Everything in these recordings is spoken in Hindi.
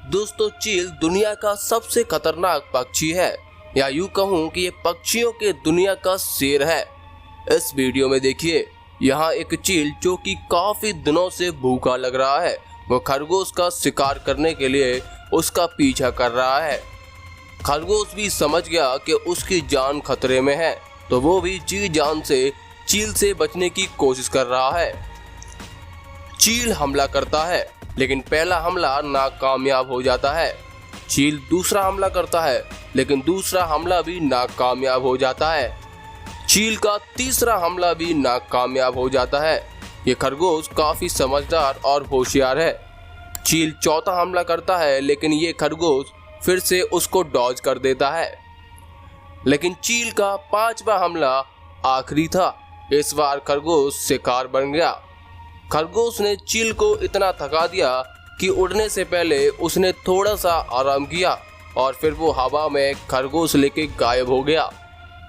दोस्तों, चील दुनिया का सबसे खतरनाक पक्षी है, या यूं कहूं कि ये पक्षियों के दुनिया का शेर है। इस वीडियो में देखिए, यहाँ एक चील जो कि काफी दिनों से भूखा लग रहा है, वो खरगोश का शिकार करने के लिए उसका पीछा कर रहा है। खरगोश भी समझ गया कि उसकी जान खतरे में है, तो वो भी जी जान से चील से बचने की कोशिश कर रहा है। चील हमला करता है, लेकिन पहला हमला नाकामयाब हो जाता है। चील दूसरा हमला करता है, लेकिन दूसरा हमला भी नाकामयाब हो जाता है। चील का तीसरा हमला भी नाकामयाब हो जाता है। ये खरगोश काफी समझदार और होशियार है। चील चौथा हमला करता है, लेकिन ये खरगोश फिर से उसको डॉज कर देता है। लेकिन चील का पांचवा हमला आखिरी था। इस बार खरगोश शिकार बन गया। खरगोश ने चील को इतना थका दिया कि उड़ने से पहले उसने थोड़ा सा आराम किया और फिर वो हवा में खरगोश लेके गायब हो गया।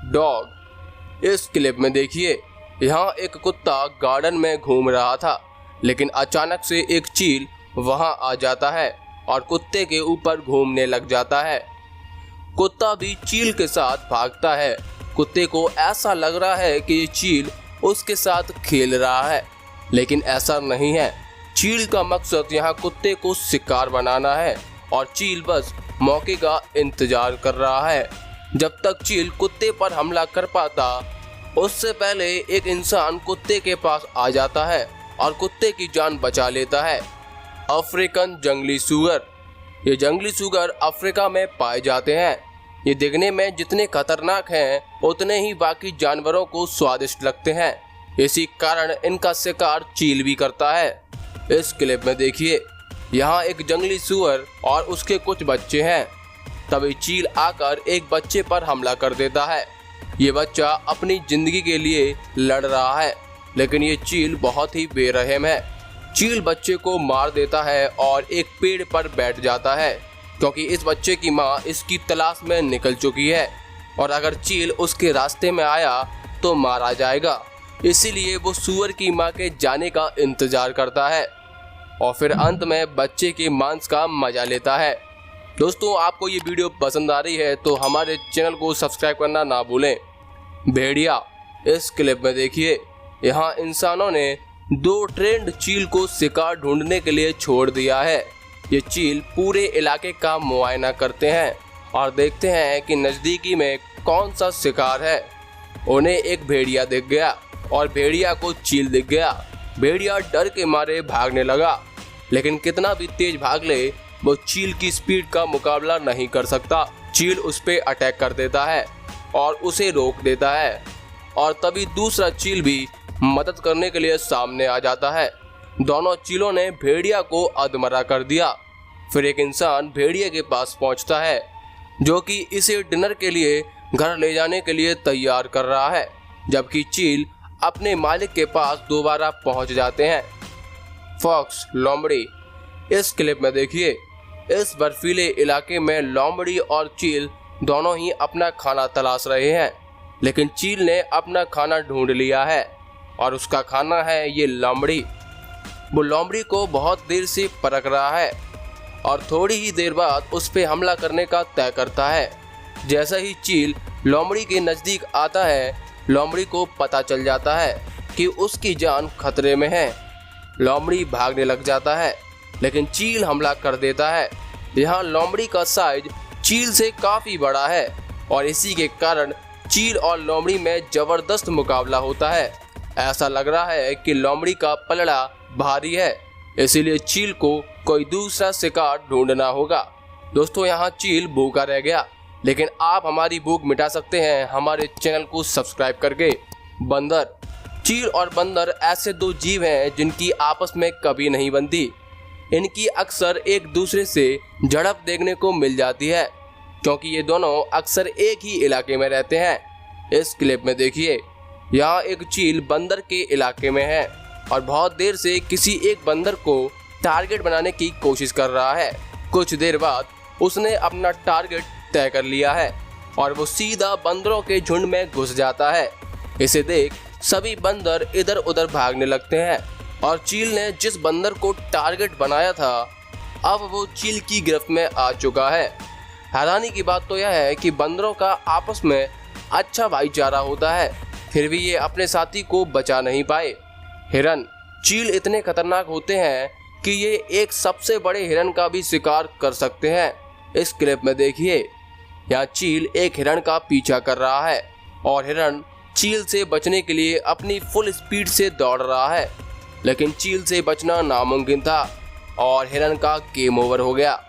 डॉग। इस क्लिप में देखिए, यहाँ एक कुत्ता गार्डन में घूम रहा था, लेकिन अचानक से एक चील वहाँ आ जाता है और कुत्ते के ऊपर घूमने लग जाता है। कुत्ता भी चील के साथ भागता है। कुत्ते को ऐसा लग रहा है कि ये चील उसके साथ खेल रहा है, लेकिन ऐसा नहीं है। चील का मकसद यहाँ कुत्ते को शिकार बनाना है और चील बस मौके का इंतजार कर रहा है। जब तक चील कुत्ते पर हमला कर पाता, उससे पहले एक इंसान कुत्ते के पास आ जाता है और कुत्ते की जान बचा लेता है। अफ्रीकन जंगली सुअर। ये जंगली सुअर अफ्रीका में पाए जाते हैं। ये दिखने में जितने खतरनाक हैं, उतने ही बाकी जानवरों को स्वादिष्ट लगते हैं। इसी कारण इनका शिकार चील भी करता है। इस क्लिप में देखिए, यहाँ एक जंगली सुअर और उसके कुछ बच्चे हैं। तभी चील आकर एक बच्चे पर हमला कर देता है। ये बच्चा अपनी जिंदगी के लिए लड़ रहा है, लेकिन ये चील बहुत ही बेरहम है। चील बच्चे को मार देता है और एक पेड़ पर बैठ जाता है, क्योंकि इस बच्चे की माँ इसकी तलाश में निकल चुकी है और अगर चील उसके रास्ते में आया तो मारा जाएगा। इसीलिए वो सुअर की माँ के जाने का इंतजार करता है और फिर अंत में बच्चे के मांस का मजा लेता है। दोस्तों, आपको ये वीडियो पसंद आ रही है तो हमारे चैनल को सब्सक्राइब करना ना भूलें। भेड़िया। इस क्लिप में देखिए, यहाँ इंसानों ने 2 ट्रेंड चील को शिकार ढूंढने के लिए छोड़ दिया है। ये चील पूरे इलाके का मुआयना करते हैं और देखते हैं कि नज़दीकी में कौन सा शिकार है। उन्हें एक भेड़िया दिख गया और भेड़िया को चील दिख गया। भेड़िया डर के मारे भागने लगा, लेकिन कितना भी तेज भाग ले, वो चील की स्पीड का मुकाबला नहीं कर सकता। चील उस पे अटैक कर देता है और उसे रोक देता है और तभी दूसरा चील भी मदद करने के लिए सामने आ जाता है। दोनों चीलों ने भेड़िया को अधमरा कर दिया। फिर एक इंसान भेड़िया के पास पहुंचता है, जो कि इसे डिनर के लिए घर ले जाने के लिए तैयार कर रहा है, जबकि चील अपने मालिक के पास दोबारा पहुंच जाते हैं। फॉक्स। लोमड़ी। इस क्लिप में देखिए, इस बर्फीले इलाके में लोमड़ी और चील दोनों ही अपना खाना तलाश रहे हैं, लेकिन चील ने अपना खाना ढूंढ लिया है और उसका खाना है ये लोमड़ी। वो लोमड़ी को बहुत देर से परख रहा है और थोड़ी ही देर बाद उस पे हमला करने का तय करता है। जैसा ही चील लोमड़ी के नज़दीक आता है, लोमड़ी को पता चल जाता है कि उसकी जान खतरे में है। लोमड़ी भागने लग जाता है, लेकिन चील हमला कर देता है। यहाँ लोमड़ी का साइज चील से काफ़ी बड़ा है और इसी के कारण चील और लोमड़ी में ज़बरदस्त मुकाबला होता है। ऐसा लग रहा है कि लोमड़ी का पलड़ा भारी है, इसीलिए चील को कोई दूसरा शिकार ढूंढना होगा। दोस्तों, यहाँ चील भूखा रह गया, लेकिन आप हमारी भूख मिटा सकते हैं हमारे चैनल को सब्सक्राइब करके। बंदर। चील और बंदर ऐसे 2 जीव हैं जिनकी आपस में कभी नहीं बनती। इनकी अक्सर एक दूसरे से झड़प देखने को मिल जाती है, क्योंकि ये दोनों अक्सर एक ही इलाके में रहते हैं। इस क्लिप में देखिए, यहाँ एक चील बंदर के इलाके में है और बहुत देर से किसी एक बंदर को टारगेट बनाने की कोशिश कर रहा है। कुछ देर बाद उसने अपना टारगेट तय कर लिया है और वो सीधा बंदरों के झुंड में घुस जाता है। इसे देख सभी बंदर इधर उधर भागने लगते हैं और चील ने जिस बंदर को टारगेट बनाया था अब वो चील की गिरफ्त में आ चुका है। हैरानी की बात तो यह है कि बंदरों का आपस में अच्छा भाईचारा होता है, फिर भी ये अपने साथी को बचा नहीं पाए। हिरन चील इतने खतरनाक होते हैं कि ये एक सबसे बड़े हिरन का भी शिकार कर सकते हैं। इस क्लिप में देखिए, यहाँ चील एक हिरन का पीछा कर रहा है और हिरन चील से बचने के लिए अपनी फुल स्पीड से दौड़ रहा है, लेकिन चील से बचना नामुमकिन था और हिरन का गेम ओवर हो गया।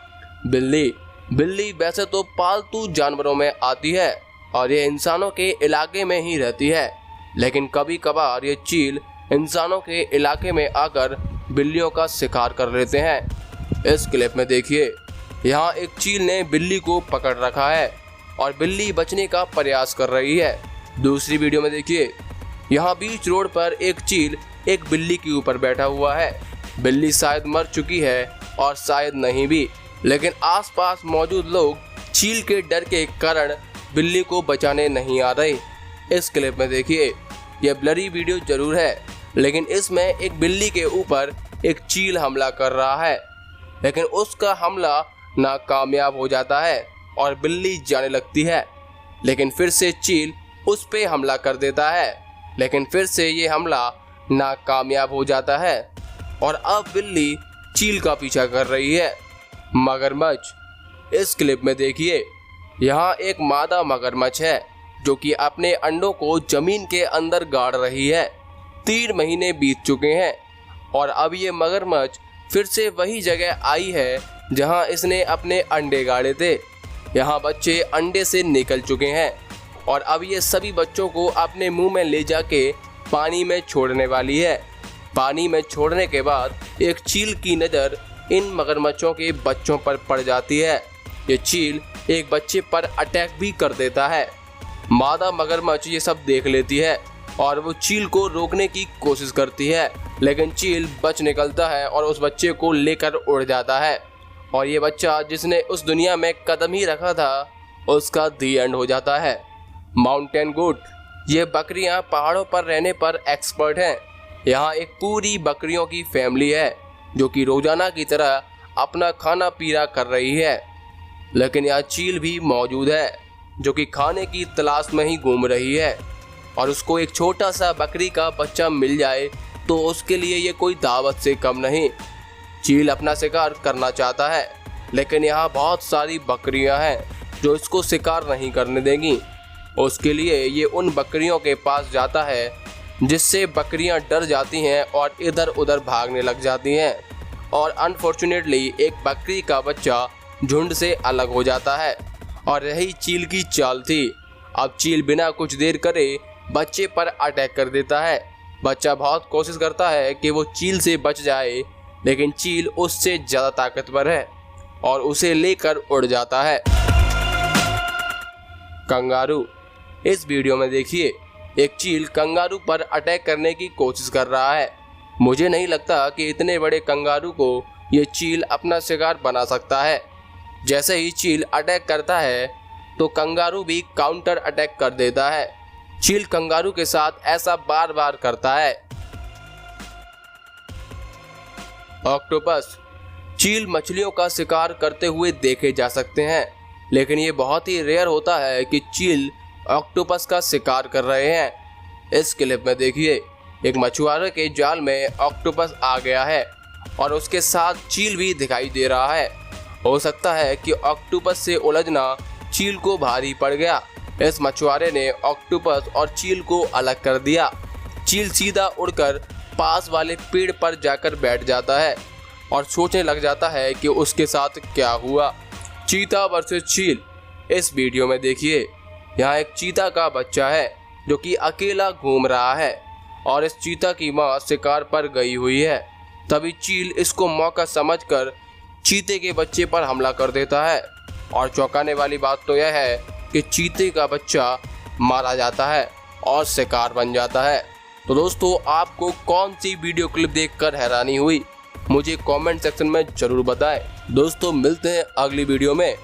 बिल्ली वैसे तो पालतू जानवरों में आती है और ये इंसानों के इलाके में ही रहती है, लेकिन कभी कभार ये चील इंसानों के इलाके में आकर बिल्लियों का शिकार कर लेते हैं। इस क्लिप में देखिए, यहाँ एक चील ने बिल्ली को पकड़ रखा है और बिल्ली बचने का प्रयास कर रही है। दूसरी वीडियो में देखिए, यहाँ बीच रोड पर एक चील एक बिल्ली के ऊपर बैठा हुआ है। बिल्ली शायद मर चुकी है और शायद नहीं भी, लेकिन आसपास मौजूद लोग चील के डर के कारण बिल्ली को बचाने नहीं आ रहे। इस क्लिप में देखिए, यह ब्लरी वीडियो जरूर है, लेकिन इसमें एक बिल्ली के ऊपर एक चील हमला कर रहा है, लेकिन उसका हमला नाकामयाब हो जाता है और बिल्ली जाने लगती है। लेकिन फिर से चील उस पे हमला कर देता है, लेकिन फिर से ये हमला नाकामयाब हो जाता है और अब बिल्ली चील का पीछा कर रही है। मगरमच्छ इस क्लिप में देखिए, यहाँ एक मादा मगरमच्छ है जो कि अपने अंडों को जमीन के अंदर गाड़ रही है। 3 महीने बीत चुके हैं और अब ये मगरमच्छ फिर से वही जगह आई है जहां इसने अपने अंडे गाड़े थे। यहाँ बच्चे अंडे से निकल चुके हैं और अब ये सभी बच्चों को अपने मुंह में ले जाके पानी में छोड़ने वाली है। पानी में छोड़ने के बाद एक चील की नज़र इन मगरमच्छों के बच्चों पर पड़ जाती है। ये चील एक बच्चे पर अटैक भी कर देता है। मादा मगरमच्छ ये सब देख लेती है और वो चील को रोकने की कोशिश करती है, लेकिन चील बच निकलता है और उस बच्चे को लेकर उड़ जाता है और ये बच्चा जिसने उस दुनिया में कदम ही रखा था उसका दी एंड हो जाता है। माउंटेन गोट ये बकरियां पहाड़ों पर रहने पर एक्सपर्ट हैं। यहाँ एक पूरी बकरियों की फैमिली है जो कि रोजाना की तरह अपना खाना पीना कर रही है, लेकिन यहाँ चील भी मौजूद है जो कि खाने की तलाश में ही घूम रही है और उसको एक छोटा सा बकरी का बच्चा मिल जाए तो उसके लिए ये कोई दावत से कम नहीं। चील अपना शिकार करना चाहता है, लेकिन यहाँ बहुत सारी बकरियाँ हैं जो इसको शिकार नहीं करने देंगी। उसके लिए ये उन बकरियों के पास जाता है जिससे बकरियां डर जाती हैं और इधर उधर भागने लग जाती हैं और अनफॉर्चुनेटली एक बकरी का बच्चा झुंड से अलग हो जाता है और यही चील की चाल थी। अब चील बिना कुछ देर करे बच्चे पर अटैक कर देता है। बच्चा बहुत कोशिश करता है कि वो चील से बच जाए, लेकिन चील उससे ज़्यादा ताकतवर है और उसे लेकर उड़ जाता है। कंगारू इस वीडियो में देखिए, एक चील कंगारू पर अटैक करने की कोशिश कर रहा है। मुझे नहीं लगता कि इतने बड़े कंगारू को ये चील अपना शिकार बना सकता है। जैसे ही चील अटैक करता है तो कंगारू भी काउंटर अटैक कर देता है। चील कंगारू के साथ ऐसा बार बार करता है। ऑक्टोपस चील मछलियों का शिकार करते हुए देखे जा सकते हैं, लेकिन ये बहुत ही रेयर होता है कि चील ऑक्टोपस का शिकार कर रहे हैं। इस क्लिप में देखिए, एक मछुआरे के जाल में ऑक्टोपस आ गया है और उसके साथ चील भी दिखाई दे रहा है। हो सकता है कि ऑक्टोपस से उलझना चील को भारी पड़ गया। इस मछुआरे ने ऑक्टोपस और चील को अलग कर दिया। चील सीधा उड़कर पास वाले पेड़ पर जाकर बैठ जाता है और सोचने लग जाता है कि उसके साथ क्या हुआ। चीता वर्सेस चील इस वीडियो में देखिए, यहाँ एक चीता का बच्चा है जो कि अकेला घूम रहा है और इस चीता की माँ शिकार पर गई हुई है। तभी चील इसको मौका समझकर चीते के बच्चे पर हमला कर देता है और चौंकाने वाली बात तो यह है कि चीते का बच्चा मारा जाता है और शिकार बन जाता है। तो दोस्तों, आपको कौन सी वीडियो क्लिप देखकर हैरानी हुई, मुझे कमेंट सेक्शन में जरूर बताएं। दोस्तों, मिलते हैं अगली वीडियो में।